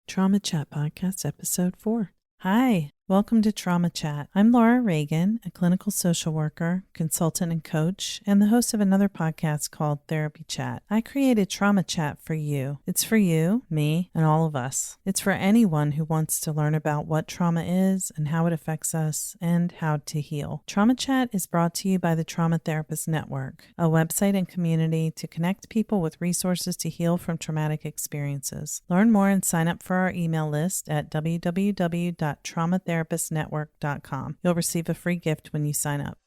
Trauma Chat Podcast, Episode 4. Hi, welcome to Trauma Chat. I'm Laura Reagan, a clinical social worker, consultant, and coach, and the host of another podcast called Therapy Chat. I created Trauma Chat for you. It's for you, me, and all of us. It's for anyone who wants to learn about what trauma is and how it affects us and how to heal. Trauma Chat is brought to you by the Trauma Therapist Network, a website and community to connect people with resources to heal from traumatic experiences. Learn more and sign up for our email list at www.traumatherapistnetwork.com. You'll receive a free gift when you sign up.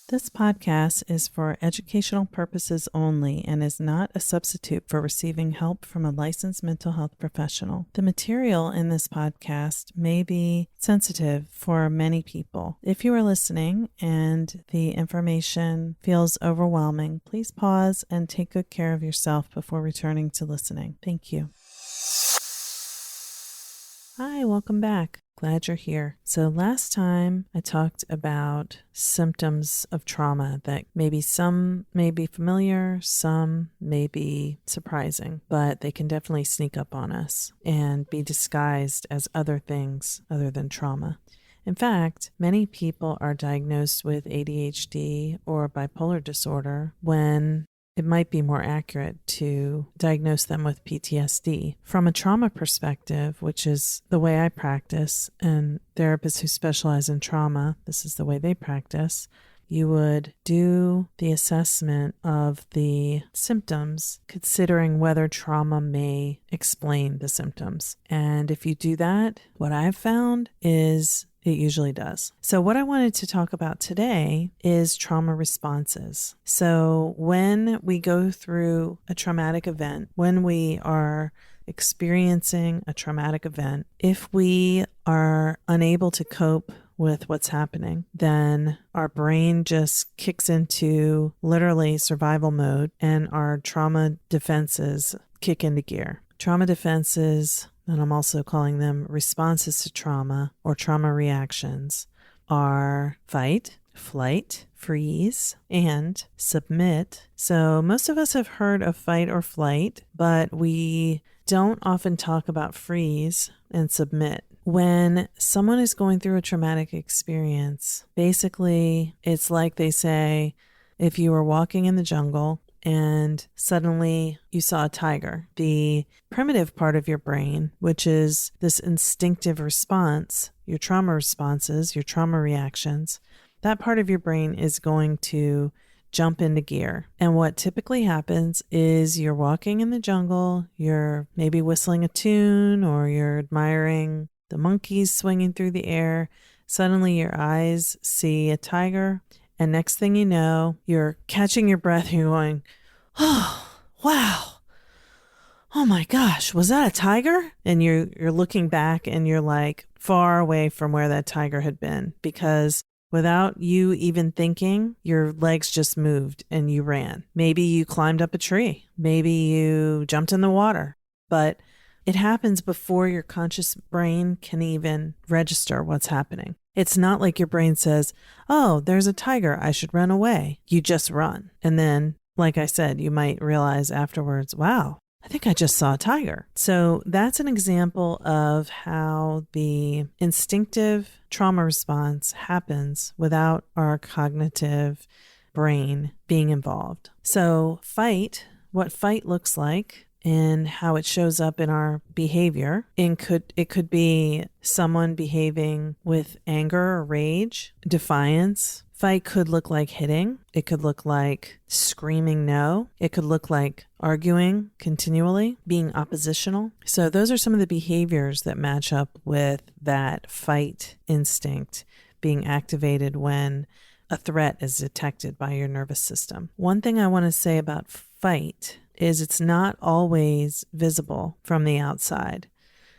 This podcast is for educational purposes only and is not a substitute for receiving help from a licensed mental health professional. The material in this podcast may be sensitive for many people. If you are listening and the information feels overwhelming, please pause and take good care of yourself before returning to listening. Thank you. Hi, welcome back. Glad you're here. So last time I talked about symptoms of trauma that maybe some may be familiar, some may be surprising, but they can definitely sneak up on us and be disguised as other things other than trauma. In fact, many people are diagnosed with ADHD or bipolar disorder when it might be more accurate to diagnose them with PTSD. From a trauma perspective, which is the way I practice, and therapists who specialize in trauma, this is the way they practice, you would do the assessment of the symptoms, considering whether trauma may explain the symptoms. And if you do that, what I've found is it usually does. So what I wanted to talk about today is trauma responses. So when we go through a traumatic event, when we are experiencing a traumatic event, if we are unable to cope with what's happening, then our brain just kicks into literally survival mode and our trauma defenses kick into gear. Trauma defenses, and I'm also calling them responses to trauma or trauma reactions, are fight, flight, freeze, and submit. So most of us have heard of fight or flight, but we don't often talk about freeze and submit. When someone is going through a traumatic experience, basically it's like they say, if you were walking in the jungle and suddenly you saw a tiger, the primitive part of your brain, which is this instinctive response, your trauma responses, your trauma reactions, that part of your brain is going to jump into gear. And what typically happens is you're walking in the jungle, you're maybe whistling a tune or you're admiring the monkeys swinging through the air. Suddenly your eyes see a tiger. And next thing you know, you're catching your breath and you're going, oh, wow. Oh my gosh, was that a tiger? And you're looking back and you're like far away from where that tiger had been, because without you even thinking, your legs just moved and you ran. Maybe you climbed up a tree. Maybe you jumped in the water. But it happens before your conscious brain can even register what's happening. It's not like your brain says, oh, there's a tiger, I should run away. You just run. And then, like I said, you might realize afterwards, wow, I think I just saw a tiger. So that's an example of how the instinctive trauma response happens without our cognitive brain being involved. So what fight looks like and how it shows up in our behavior. It could be someone behaving with anger or rage, defiance. Fight could look like hitting. It could look like screaming no. It could look like arguing continually, being oppositional. So those are some of the behaviors that match up with that fight instinct being activated when a threat is detected by your nervous system. One thing I want to say about fight is it's not always visible from the outside.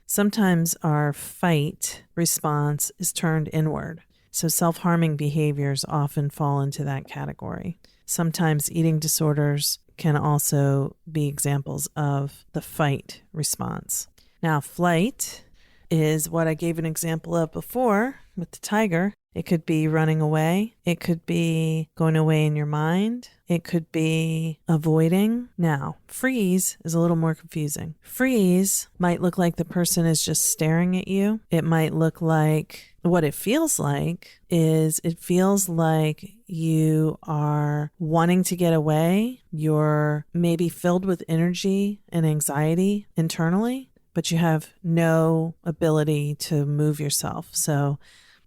Sometimes our fight response is turned inward. So self-harming behaviors often fall into that category. Sometimes eating disorders can also be examples of the fight response. Now, flight is what I gave an example of before with the tiger. It could be running away. It could be going away in your mind. It could be avoiding. Now, freeze is a little more confusing. Freeze might look like the person is just staring at you. It might look like, what it feels like is it feels like you are wanting to get away. You're maybe filled with energy and anxiety internally, but you have no ability to move yourself. So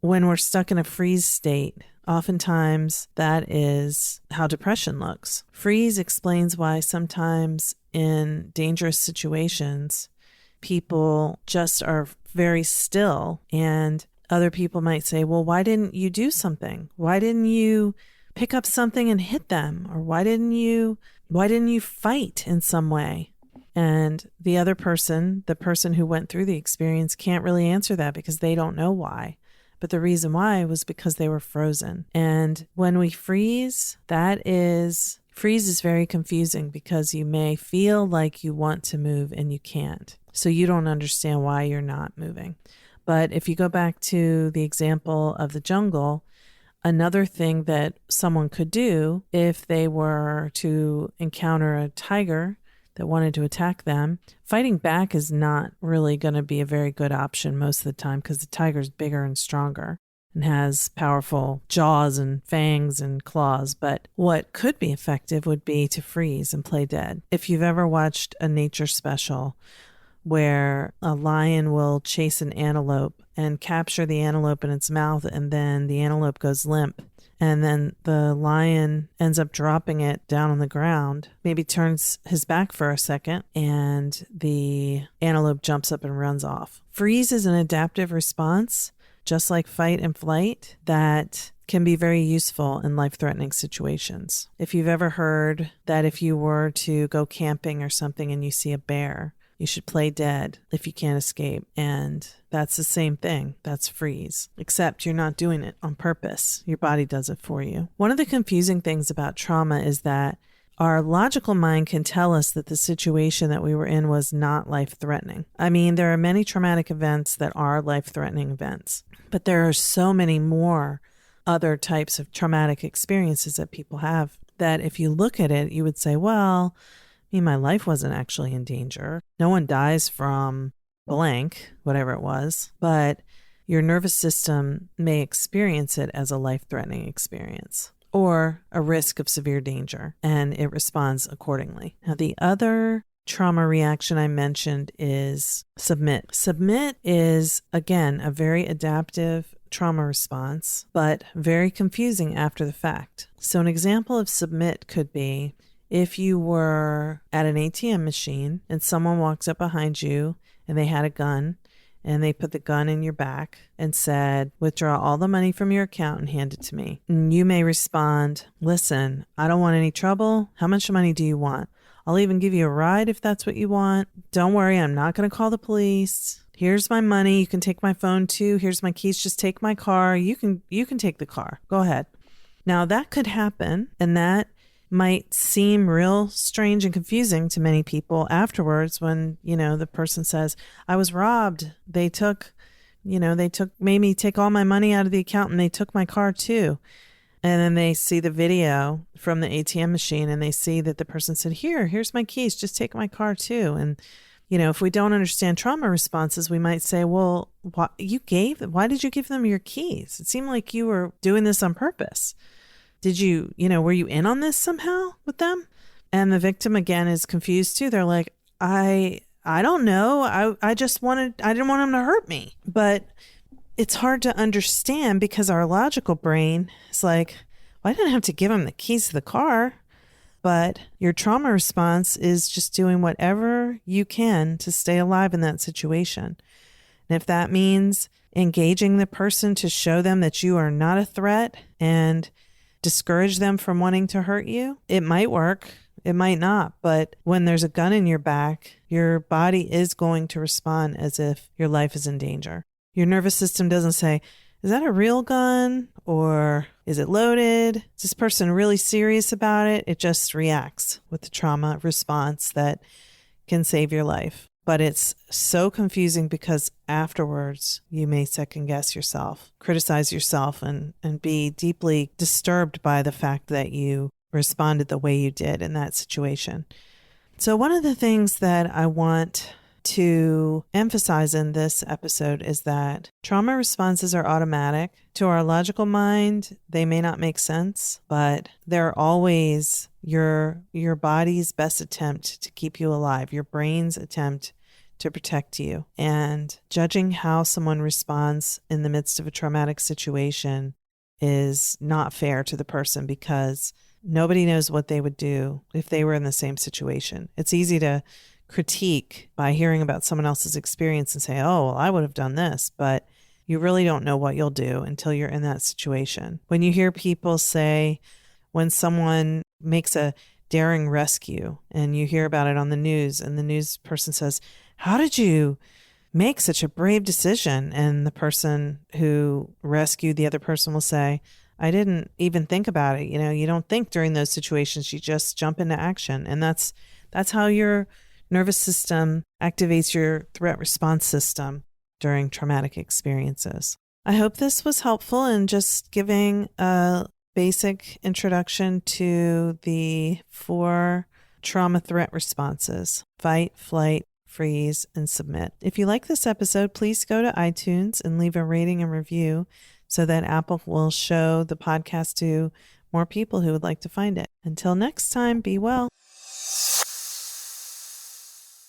when we're stuck in a freeze state, oftentimes that is how depression looks. Freeze explains why sometimes in dangerous situations, people just are very still, and other people might say, well, why didn't you do something? Why didn't you pick up something and hit them? Or why didn't you fight in some way? And the other person, the person who went through the experience, can't really answer that because they don't know why. But the reason why was because they were frozen. And when we freeze, freeze is very confusing because you may feel like you want to move and you can't. So you don't understand why you're not moving. But if you go back to the example of the jungle, another thing that someone could do if they were to encounter a tiger that wanted to attack them, fighting back is not really going to be a very good option most of the time because the tiger's bigger and stronger and has powerful jaws and fangs and claws. But what could be effective would be to freeze and play dead. If you've ever watched a nature special where a lion will chase an antelope and capture the antelope in its mouth, and then the antelope goes limp, and then the lion ends up dropping it down on the ground, maybe turns his back for a second, and the antelope jumps up and runs off. Freeze is an adaptive response, just like fight and flight, that can be very useful in life-threatening situations. If you've ever heard that if you were to go camping or something and you see a bear, you should play dead if you can't escape. And that's the same thing. That's freeze. Except you're not doing it on purpose. Your body does it for you. One of the confusing things about trauma is that our logical mind can tell us that the situation that we were in was not life-threatening. I mean, there are many traumatic events that are life-threatening events, but there are so many more other types of traumatic experiences that people have that if you look at it, you would say, well, my life wasn't actually in danger. No one dies from blank, whatever it was, but your nervous system may experience it as a life-threatening experience or a risk of severe danger, and it responds accordingly. Now, the other trauma reaction I mentioned is submit. Submit is, again, a very adaptive trauma response, but very confusing after the fact. So an example of submit could be if you were at an ATM machine and someone walks up behind you and they had a gun and they put the gun in your back and said, withdraw all the money from your account and hand it to me. And you may respond, listen, I don't want any trouble. How much money do you want? I'll even give you a ride if that's what you want. Don't worry, I'm not going to call the police. Here's my money. You can take my phone too. Here's my keys. Just take my car. You can take the car. Go ahead. Now that could happen, and that might seem real strange and confusing to many people afterwards when, the person says, I was robbed. They made me take all my money out of the account and they took my car too. And then they see the video from the ATM machine and they see that the person said, here's my keys. Just take my car too. And, if we don't understand trauma responses, we might say, well, why did you give them your keys? It seemed like you were doing this on purpose. Did you, were you in on this somehow with them? And the victim again is confused too. They're like, I don't know. I didn't want them to hurt me. But it's hard to understand because our logical brain is like, well, I didn't have to give him the keys to the car. But your trauma response is just doing whatever you can to stay alive in that situation. And if that means engaging the person to show them that you are not a threat and discourage them from wanting to hurt you, it might work. It might not. But when there's a gun in your back, your body is going to respond as if your life is in danger. Your nervous system doesn't say, is that a real gun? Or is it loaded? Is this person really serious about it? It just reacts with the trauma response that can save your life. But it's so confusing because afterwards you may second guess yourself, criticize yourself, and be deeply disturbed by the fact that you responded the way you did in that situation. So one of the things that I want to emphasize in this episode is that trauma responses are automatic. To our logical mind, they may not make sense, but they're always your body's best attempt to keep you alive, your brain's attempt to protect you. And judging how someone responds in the midst of a traumatic situation is not fair to the person, because nobody knows what they would do if they were in the same situation. It's easy to critique by hearing about someone else's experience and say, oh, well, I would have done this, but you really don't know what you'll do until you're in that situation. When you hear people say, when someone makes a daring rescue and you hear about it on the news and the news person says, how did you make such a brave decision? And the person who rescued the other person will say, I didn't even think about it. You don't think during those situations, you just jump into action. And that's how your nervous system activates your threat response system during traumatic experiences. I hope this was helpful in just giving a basic introduction to the 4 trauma threat responses: fight, flight, freeze, and submit. If you like this episode, please go to iTunes and leave a rating and review so that Apple will show the podcast to more people who would like to find it. Until next time, be well.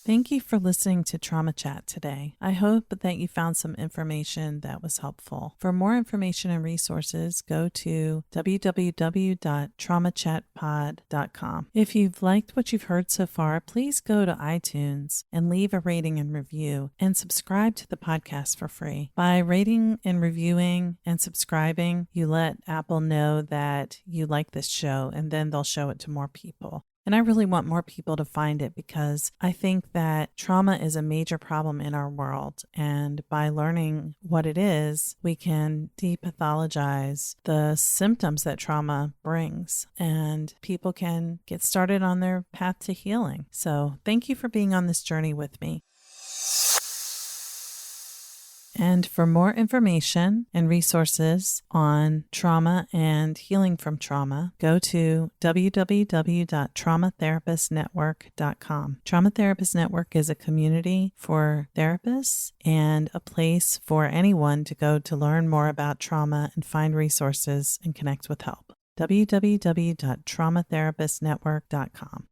Thank you for listening to Trauma Chat today. I hope that you found some information that was helpful. For more information and resources, go to www.traumachatpod.com. If you've liked what you've heard so far, please go to iTunes and leave a rating and review, and subscribe to the podcast for free. By rating and reviewing and subscribing, you let Apple know that you like this show, and then they'll show it to more people. And I really want more people to find it, because I think that trauma is a major problem in our world. And by learning what it is, we can depathologize the symptoms that trauma brings, and people can get started on their path to healing. So thank you for being on this journey with me. And for more information and resources on trauma and healing from trauma, go to www.traumatherapistnetwork.com. Trauma Therapist Network is a community for therapists and a place for anyone to go to learn more about trauma and find resources and connect with help. www.traumatherapistnetwork.com.